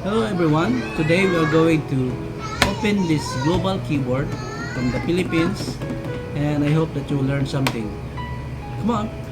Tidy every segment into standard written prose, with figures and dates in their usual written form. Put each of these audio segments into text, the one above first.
Hello everyone, today we are going to open this global keyboard from the Philippines and I hope that you will learn something. Come on!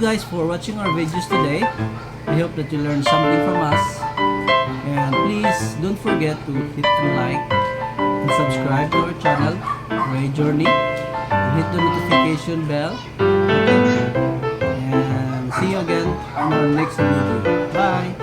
guys for watching our videos today. I hope that you learned something from us. And please don't forget to hit the like and subscribe to our channel, Ray Journey. And hit the notification bell. Okay? And see you again in our next video. Bye!